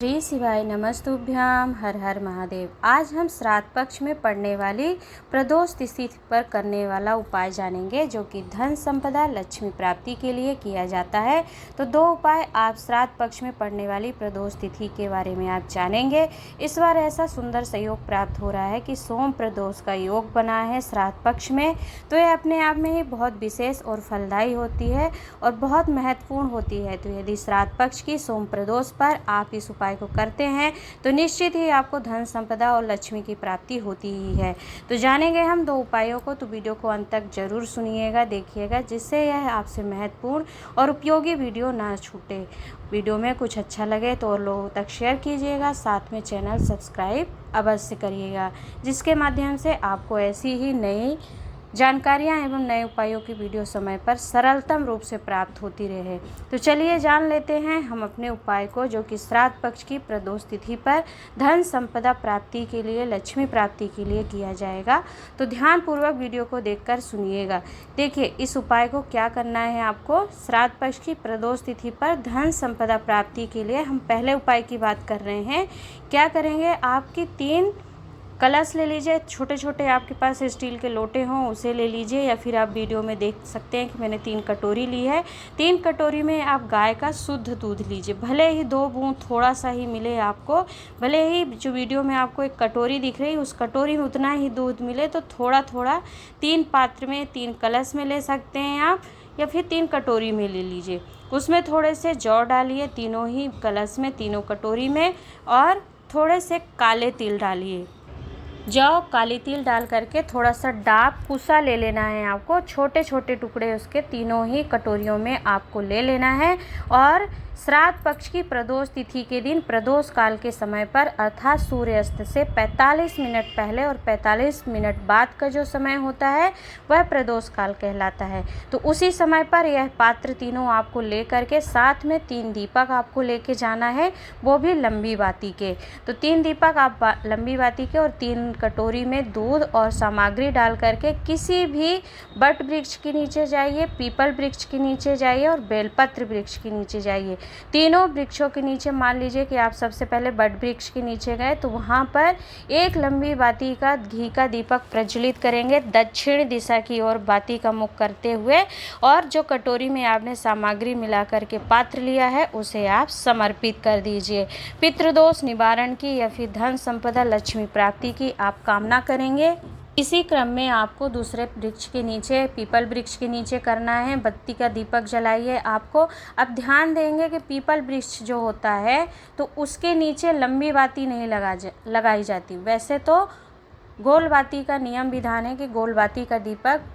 श्री शिवाय नमस्तुभ्याम। हर हर महादेव। आज हम श्राद्ध पक्ष में पड़ने वाली प्रदोष तिथि पर करने वाला उपाय जानेंगे, जो कि धन संपदा लक्ष्मी प्राप्ति के लिए किया जाता है। तो दो उपाय आप श्राद्ध पक्ष में पड़ने वाली प्रदोष तिथि के बारे में आप जानेंगे। इस बार ऐसा सुंदर सहयोग प्राप्त हो रहा है कि सोम प्रदोष का योग बना है श्राद्ध पक्ष में, तो यह अपने आप में ही बहुत विशेष और फलदायी होती है और बहुत महत्वपूर्ण होती है। तो यदि श्राद्ध पक्ष की सोम प्रदोष पर आप इस उपाय को करते हैं तो निश्चित ही आपको धन संपदा और लक्ष्मी की प्राप्ति होती ही है। तो जानेंगे हम दो उपायों को, तो वीडियो को अंत तक जरूर सुनिएगा, देखिएगा, जिससे यह आपसे महत्वपूर्ण और उपयोगी वीडियो ना छूटे। वीडियो में कुछ अच्छा लगे तो और लोगों तक शेयर कीजिएगा, साथ में चैनल सब्सक्राइब अवश्य करिएगा, जिसके माध्यम से आपको ऐसी ही नई जानकारियां एवं नए उपायों की वीडियो समय पर सरलतम रूप से प्राप्त होती रहे। तो चलिए जान लेते हैं हम अपने उपाय को, जो कि श्राद्ध पक्ष की प्रदोष तिथि पर धन संपदा प्राप्ति के लिए, लक्ष्मी प्राप्ति के लिए किया जाएगा। तो ध्यानपूर्वक वीडियो को देखकर सुनिएगा। देखिए, इस उपाय को क्या करना है आपको। श्राद्ध पक्ष की प्रदोष तिथि पर धन संपदा प्राप्ति के लिए हम पहले उपाय की बात कर रहे हैं। क्या करेंगे, आपकी 3 कलश ले लीजिए। छोटे छोटे आपके पास स्टील के लोटे हों उसे ले लीजिए, या फिर आप वीडियो में देख सकते हैं कि मैंने 3 कटोरी ली है। 3 कटोरी में आप गाय का शुद्ध दूध लीजिए, भले ही 2 बूंद थोड़ा सा ही मिले आपको, भले ही जो वीडियो में आपको एक कटोरी दिख रही है उस कटोरी में उतना ही दूध मिले, तो थोड़ा थोड़ा 3 पात्र में, 3 कलश में ले सकते हैं आप, या फिर 3 कटोरी में ले लीजिए। उसमें थोड़े से जौ डालिए, तीनों ही कलश में, तीनों कटोरी में, और थोड़े से काले तिल डालिए। जौ काली तिल डाल करके थोड़ा सा डाब कुसा ले लेना है आपको, छोटे छोटे टुकड़े उसके तीनों ही कटोरियों में आपको ले लेना है। और श्राद्ध पक्ष की प्रदोष तिथि के दिन प्रदोष काल के समय पर, अर्थात सूर्यास्त से 45 मिनट पहले और 45 मिनट बाद का जो समय होता है वह प्रदोष काल कहलाता है। तो उसी समय पर यह पात्र तीनों आपको ले करके, साथ में 3 दीपक आपको लेके जाना है, वो भी लंबी बाती के। तो 3 दीपक आप लंबी बाती के और 3 कटोरी में दूध और सामग्री डाल करके किसी भी बट वृक्ष के नीचे जाइए, पीपल वृक्ष के नीचे जाइए और बेलपत्र वृक्ष के नीचे जाइए। तीनों वृक्षों के नीचे, मान लीजिए कि आप सबसे पहले बट वृक्ष के नीचे गए, तो वहाँ पर एक लंबी बाती का घी का दीपक प्रज्वलित करेंगे दक्षिण दिशा की ओर बाती का मुख करते हुए, और जो कटोरी में आपने सामग्री मिला करके पात्र लिया है उसे आप समर्पित कर दीजिए। पितृदोष निवारण की या फिर धन संपदा लक्ष्मी प्राप्ति की आप कामना करेंगे। इसी क्रम में आपको दूसरे वृक्ष के नीचे, पीपल वृक्ष के नीचे करना है। बत्ती का दीपक जलाइए आपको। अब ध्यान देंगे कि पीपल वृक्ष जो होता है तो उसके नीचे लंबी बाती नहीं लगाई जाती। वैसे तो गोल बाती का नियम विधान है कि गोल बाती का दीपक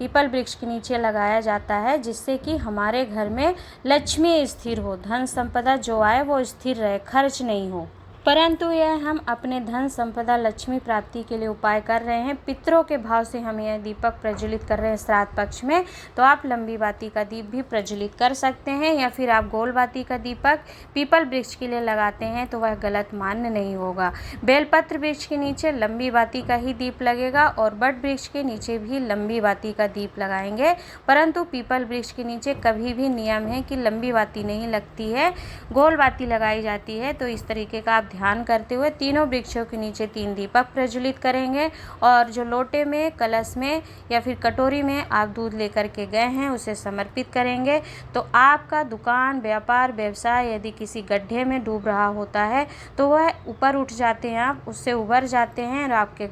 पीपल वृक्ष के नीचे लगाया जाता है, जिससे कि हमारे घर में लक्ष्मी स्थिर हो, धन संपदा जो आए वो स्थिर रहे, खर्च नहीं हो। परंतु यह हम अपने धन संपदा लक्ष्मी प्राप्ति के लिए उपाय कर रहे हैं, पितरों के भाव से हम यह दीपक प्रज्वलित कर रहे हैं श्राद्ध पक्ष में। तो आप लंबी बाती का दीप भी प्रज्वलित कर सकते हैं, या फिर आप गोल बाती का दीपक पीपल वृक्ष के लिए लगाते हैं तो वह गलत मान्य नहीं होगा। बेलपत्र वृक्ष के नीचे लंबी बाती का ही दीप लगेगा, और बट वृक्ष के नीचे भी लंबी बाती का दीप लगाएंगे। परंतु पीपल वृक्ष के नीचे कभी भी नियम है कि लंबी बाती नहीं लगती है, गोल बाती लगाई जाती है। तो इस तरीके का आप ध्यान करते हुए तीनों वृक्षों के नीचे 3 दीपक प्रज्वलित करेंगे, और जो लोटे में, कलश में या फिर कटोरी में आप दूध लेकर के गए हैं उसे समर्पित करेंगे। तो आपका दुकान, व्यापार, व्यवसाय यदि किसी गड्ढे में डूब रहा होता है तो वह ऊपर उठ जाते हैं, आप उससे उबर जाते हैं, और आपके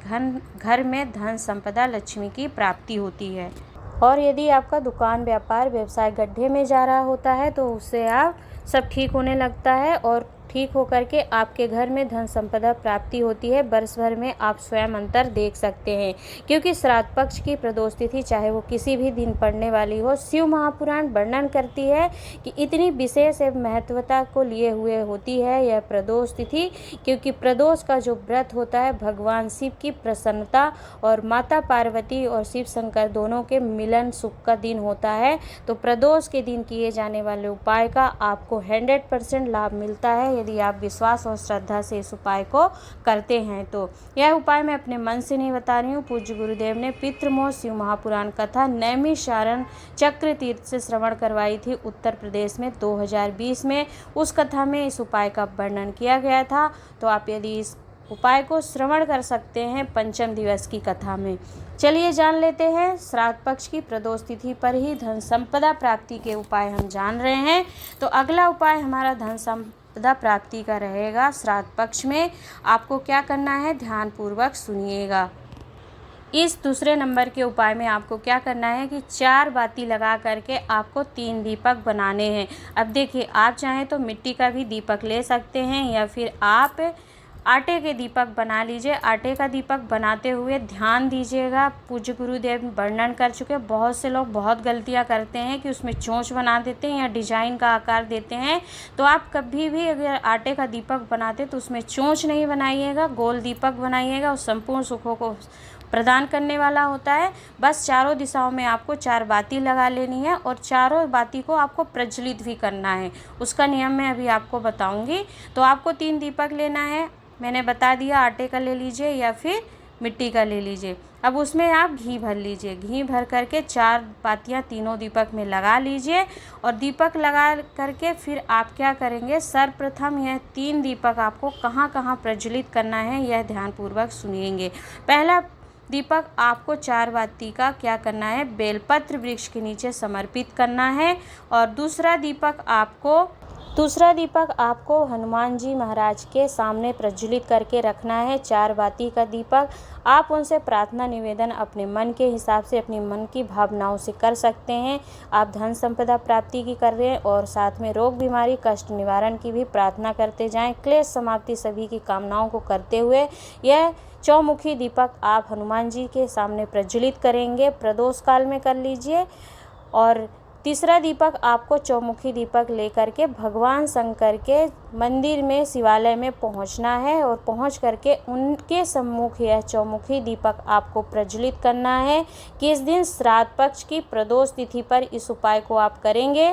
घर में धन संपदा लक्ष्मी की प्राप्ति होती है। और यदि आपका दुकान, व्यापार, व्यवसाय गड्ढे में जा रहा होता है तो उससे आप सब ठीक होने लगता है, और ठीक होकर के आपके घर में धन संपदा प्राप्ति होती है। वर्ष भर में आप स्वयं अंतर देख सकते हैं, क्योंकि श्राद्ध पक्ष की प्रदोष तिथि चाहे वो किसी भी दिन पड़ने वाली हो, शिव महापुराण वर्णन करती है कि इतनी विशेष एवं महत्वता को लिए हुए होती है यह प्रदोष तिथि, क्योंकि प्रदोष का जो व्रत होता है भगवान शिव की प्रसन्नता और माता पार्वती और शिव शंकर दोनों के मिलन सुख का दिन होता है। तो प्रदोष के दिन किए जाने वाले उपाय का आपको 100% लाभ मिलता है यदि आप विश्वास और श्रद्धा से इस उपाय को करते हैं तो। यह उपाय मैं अपने मन से नहीं बता रही हूँ। पूज्य गुरुदेव ने पितृमोह शिव महापुराण कथा नैमिषारण्य चक्र तीर्थ से श्रवण करवाई थी उत्तर प्रदेश में 2020 में। उस कथा में इस उपाय का वर्णन किया गया था। तो आप यदि इस उपाय को श्रवण कर सकते हैं पंचम दिवस की कथा में। चलिए जान लेते हैं श्राद्ध पक्ष की प्रदोष तिथि पर ही धन संपदा प्राप्ति के उपाय हम जान रहे हैं। तो अगला उपाय हमारा धन संपदा प्राप्ति का रहेगा श्राद्ध पक्ष में। आपको क्या करना है, ध्यानपूर्वक सुनिएगा। इस दूसरे नंबर के उपाय में आपको क्या करना है कि 4 बाती लगा करके आपको 3 दीपक बनाने हैं। अब देखिए, आप चाहें तो मिट्टी का भी दीपक ले सकते हैं या फिर आप आटे के दीपक बना लीजिए। आटे का दीपक बनाते हुए ध्यान दीजिएगा, पूज्य गुरुदेव वर्णन कर चुके। बहुत से लोग बहुत गलतियां करते हैं कि उसमें चोंच बना देते हैं या डिजाइन का आकार देते हैं। तो आप कभी भी अगर आटे का दीपक बनाते तो उसमें चोंच नहीं बनाइएगा, गोल दीपक बनाइएगा। और संपूर्ण सुखों को प्रदान करने वाला होता है। बस चारों दिशाओं में आपको 4 बाती लगा लेनी है और चारों बाती को आपको प्रज्वलित भी करना है। उसका नियम मैं अभी आपको बताऊंगी। तो आपको 3 दीपक लेना है, मैंने बता दिया। आटे का ले लीजिए या फिर मिट्टी का ले लीजिए। अब उसमें आप घी भर लीजिए। घी भर करके 4 बातियाँ तीनों दीपक में लगा लीजिए। और दीपक लगा करके फिर आप क्या करेंगे, सर्वप्रथम यह 3 दीपक आपको कहाँ कहाँ प्रज्वलित करना है यह ध्यानपूर्वक सुनिएंगे। पहला दीपक आपको 4 बाती का क्या करना है, बेलपत्र वृक्ष के नीचे समर्पित करना है। और दूसरा दीपक आपको हनुमान जी महाराज के सामने प्रज्वलित करके रखना है। 4 बाती का दीपक आप उनसे प्रार्थना निवेदन अपने मन के हिसाब से, अपनी मन की भावनाओं से कर सकते हैं। आप धन संपदा प्राप्ति की कर रहे हैं और साथ में रोग बीमारी कष्ट निवारण की भी प्रार्थना करते जाएं। क्लेश समाप्ति सभी की कामनाओं को करते हुए यह चौमुखी दीपक आप हनुमान जी के सामने प्रज्वलित करेंगे। प्रदोष काल में कर लीजिए। और तीसरा दीपक आपको चौमुखी दीपक लेकर के भगवान शंकर के मंदिर में, शिवालय में पहुंचना है। और पहुंच करके उनके सम्मुख यह चौमुखी दीपक आपको प्रज्वलित करना है। किस दिन, श्राद्ध पक्ष की प्रदोष तिथि पर इस उपाय को आप करेंगे।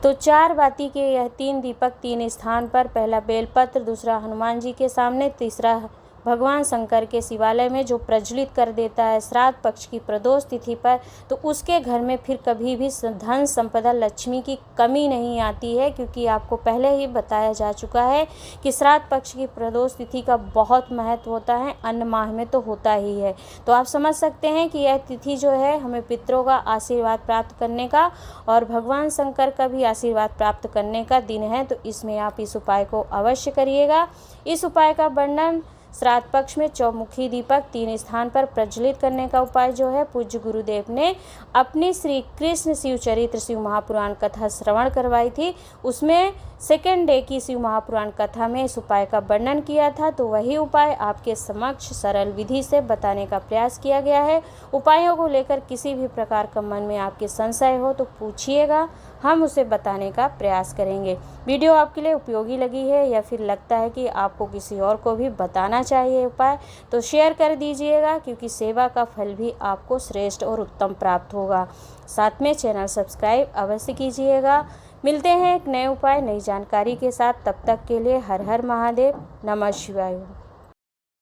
तो 4 बाती के यह 3 दीपक 3 स्थान पर, पहला बेलपत्र, दूसरा हनुमान जी के सामने, तीसरा भगवान शंकर के शिवालय में जो प्रज्वलित कर देता है श्राद्ध पक्ष की प्रदोष तिथि पर, तो उसके घर में फिर कभी भी धन संपदा लक्ष्मी की कमी नहीं आती है। क्योंकि आपको पहले ही बताया जा चुका है कि श्राद्ध पक्ष की प्रदोष तिथि का बहुत महत्व होता है, अन्य माह में तो होता ही है। तो आप समझ सकते हैं कि यह तिथि जो है हमें पितरों का आशीर्वाद प्राप्त करने का और भगवान शंकर का भी आशीर्वाद प्राप्त करने का दिन है। तो इसमें आप इस उपाय को अवश्य करिएगा। इस उपाय का वर्णन श्राद्ध पक्ष में चौमुखी दीपक 3 स्थान पर प्रज्वलित करने का उपाय जो है पूज्य गुरुदेव ने अपनी श्री कृष्ण शिव चरित्र शिव महापुराण कथा श्रवण करवाई थी, उसमें सेकेंड डे की शिव महापुराण कथा में इस उपाय का वर्णन किया था। तो वही उपाय आपके समक्ष सरल विधि से बताने का प्रयास किया गया है। उपायों को लेकर किसी भी प्रकार का मन में आपके संशय हो तो पूछिएगा, हम उसे बताने का प्रयास करेंगे। वीडियो आपके लिए उपयोगी लगी है या फिर लगता है कि आपको किसी और को भी बताना चाहिए उपाय, तो शेयर कर दीजिएगा, क्योंकि सेवा का फल भी आपको श्रेष्ठ और उत्तम प्राप्त होगा। साथ में चैनल सब्सक्राइब अवश्य कीजिएगा। मिलते हैं एक नए उपाय, नई जानकारी के साथ। तब तक के लिए हर हर महादेव, नमः शिवाय।